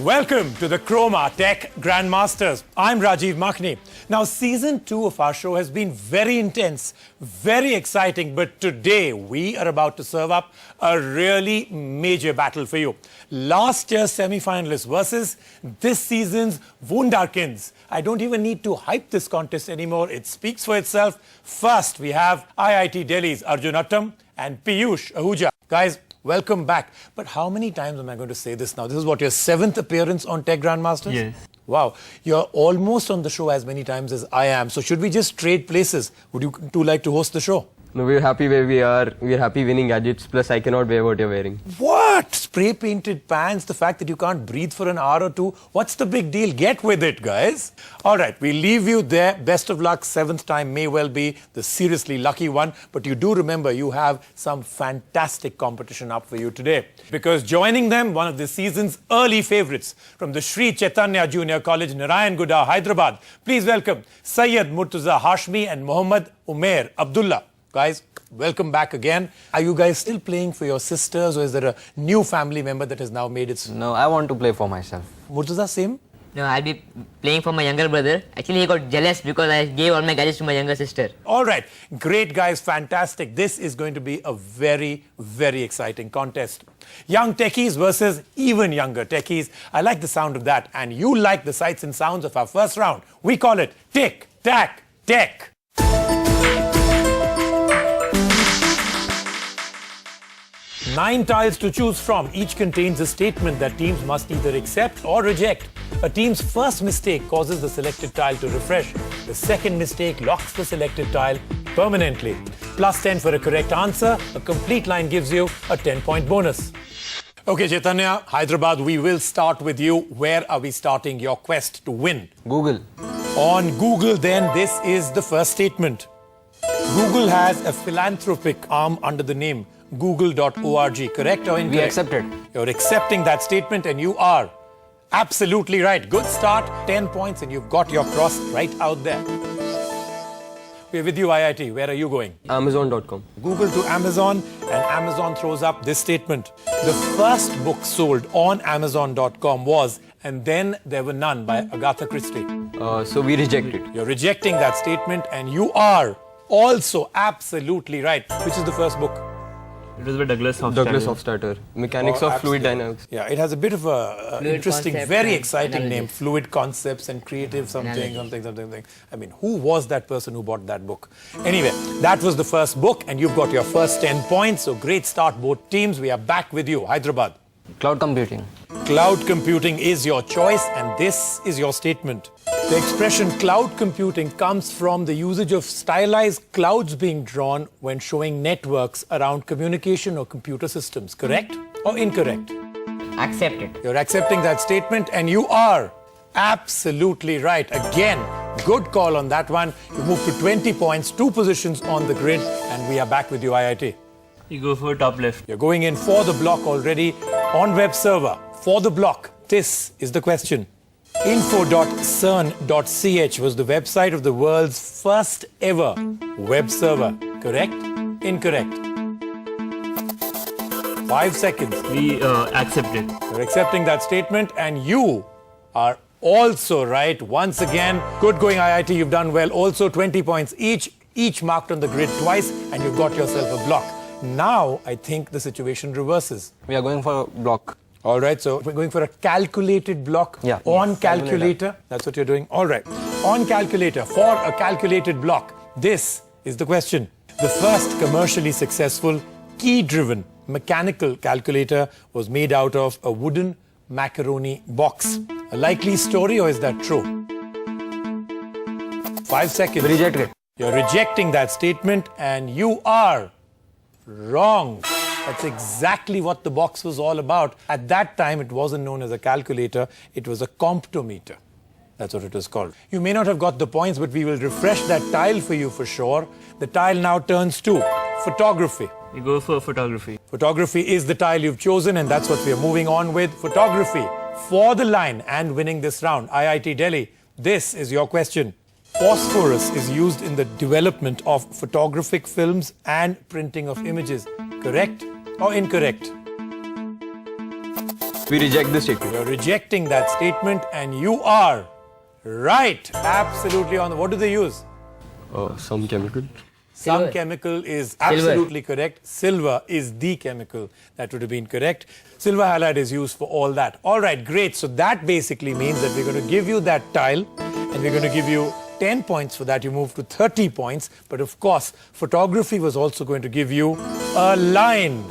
Welcome to the Chroma Tech Grandmasters. I'm Rajiv Makhni. Now, season 2 of our show has been very intense, very exciting, but today we are about to serve up a really major battle for you. Last year's semi-finalists versus this season's Wunderkinds. I don't even need to hype this contest anymore. It speaks for itself. First, we have IIT Delhi's Arjun Attam and Piyush Ahuja. Guys, welcome back. But how many times am I going to say this now? This is what, your 7th appearance on Tech Grandmasters? Yes. Wow. You're almost on the show as many times as I am. So should we just trade places? Would you two like to host the show? No, we're happy where we are. We're happy winning gadgets. Plus, I cannot wear what you're wearing. What? Spray painted pants? The fact that you can't breathe for an hour or two? What's the big deal? Get with it, guys. All right, we leave you there. Best of luck. 7th time may well be the seriously lucky one. But you do remember you have some fantastic competition up for you today. Because joining them, one of the season's early favourites from the Sri Chaitanya Junior College, Narayanguda, Hyderabad. Please welcome Syed Murtuza Hashmi and Mohammad Umair Abdullah. Guys, welcome back again. Are you guys still playing for your sisters, or is there a new family member that has now made its... No, I want to play for myself. Murtuza, same? No, I'll be playing for my younger brother. Actually, he got jealous because I gave all my gadgets to my younger sister. All right. Great, guys. Fantastic. This is going to be a very, very exciting contest. Young techies versus even younger techies. I like the sound of that. And you like the sights and sounds of our first round. We call it Tic Tac Tech. Nine tiles to choose from. Each contains a statement that teams must either accept or reject. A team's first mistake causes the selected tile to refresh. The second mistake locks the selected tile permanently. Plus 10 for a correct answer. A complete line gives you a 10-point bonus. Okay, Chaitanya, Hyderabad, we will start with you. Where are we starting your quest to win? Google. On Google, then, this is the first statement. Google has a philanthropic arm under the name Google.org, correct or incorrect? We accept it. You're accepting that statement and you are absolutely right. Good start, 10 points, and you've got your cross right out there. We're with you, IIT. Where are you going? Amazon.com. Google to Amazon, and Amazon throws up this statement. The first book sold on Amazon.com was And Then There Were None by Agatha Christie. So we reject it. You're rejecting that statement, and you are also absolutely right. Which is the first book? It was by Douglas Hofstadter. Douglas Hofstadter. Mechanics of Fluid Dynamics. Yeah, it has a bit of a interesting, very exciting name. Fluid Concepts and Creative something. I mean, who was that person who bought that book? Anyway, that was the first book, and you've got your first 10 points. So great start, both teams. We are back with you, Hyderabad. Cloud computing. Cloud computing is your choice, and this is your statement. The expression cloud computing comes from the usage of stylized clouds being drawn when showing networks around communication or computer systems. Correct or incorrect? Accepted. You're accepting that statement, and you are absolutely right. Again, good call on that one. You move to 20 points, 2 positions on the grid, and we are back with you, IIT. You go for top left. You're going in for the block already on web server. For the block, this is the question. Info.cern.ch was the website of the world's first ever web server. Correct? Incorrect? 5 seconds. We accept it. You're accepting that statement, and you are also right. Once again, good going, IIT. You've done well. Also 20 points each marked on the grid twice, and you've got yourself a block. Now, I think the situation reverses. We are going for a block. All right, so we're going for a calculated block. Yeah. On calculator. That's what you're doing. All right. On calculator, for a calculated block, this is the question. The first commercially successful key-driven mechanical calculator was made out of a wooden macaroni box. A likely story, or is that true? 5 seconds. We reject it. You're rejecting that statement, and you are wrong. That's exactly what the box was all about. At that time, it wasn't known as a calculator. It was a comptometer. That's what it was called. You may not have got the points, but we will refresh that tile for you for sure. The tile now turns to photography. You go for photography. Photography is the tile you've chosen, and that's what we are moving on with. Photography for the line and winning this round. IIT Delhi, this is your question. Phosphorus is used in the development of photographic films and printing of images. Correct or incorrect? We reject this statement. You're rejecting that statement, and you are right. Absolutely on the. What do they use? Some chemical. Some Silver. chemical is absolutely correct. Silver is the chemical. That would have been correct. Silver halide is used for all that. All right, great. So that basically means that we're going to give you that tile, and we're going to give you 10 points for that. You move to 30 points. But of course, photography was also going to give you a line.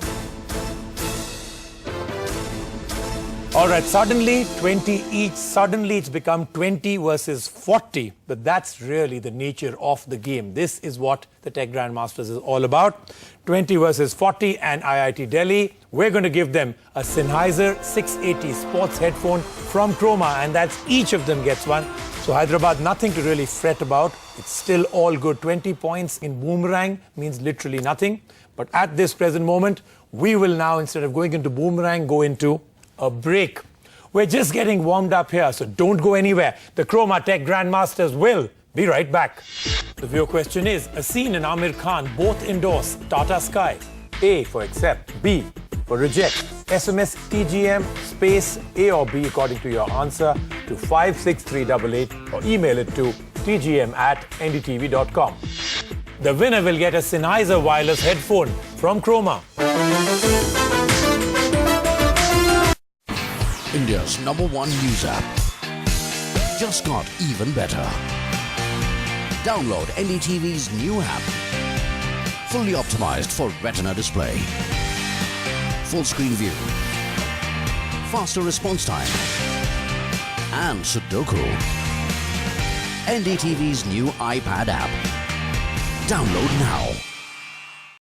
All right, suddenly 20 each. Suddenly it's become 20 versus 40. But that's really the nature of the game. This is what the Tech Grandmasters is all about. 20 versus 40, and IIT Delhi, we're going to give them a Sennheiser 680 sports headphone from Chroma, and that's each of them gets one. So Hyderabad, nothing to really fret about. It's still all good. 20 points in boomerang means literally nothing. But at this present moment, we will now, instead of going into boomerang, go into a break. We're just getting warmed up here, so don't go anywhere. The Chroma Tech Grandmasters will be right back. The viewer question is, a scene and Amir Khan both endorse Tata Sky. A for accept, B for reject. SMS TGM space A or B according to your answer to 56388 or email it to tgm@ndtv.com. The winner will get a Sennheiser wireless headphone from Chroma. India's #1 news app just got even better. Download NDTV's new app. Fully optimized for retina display. Full screen view. Faster response time. And Sudoku. NDTV's new iPad app. Download now.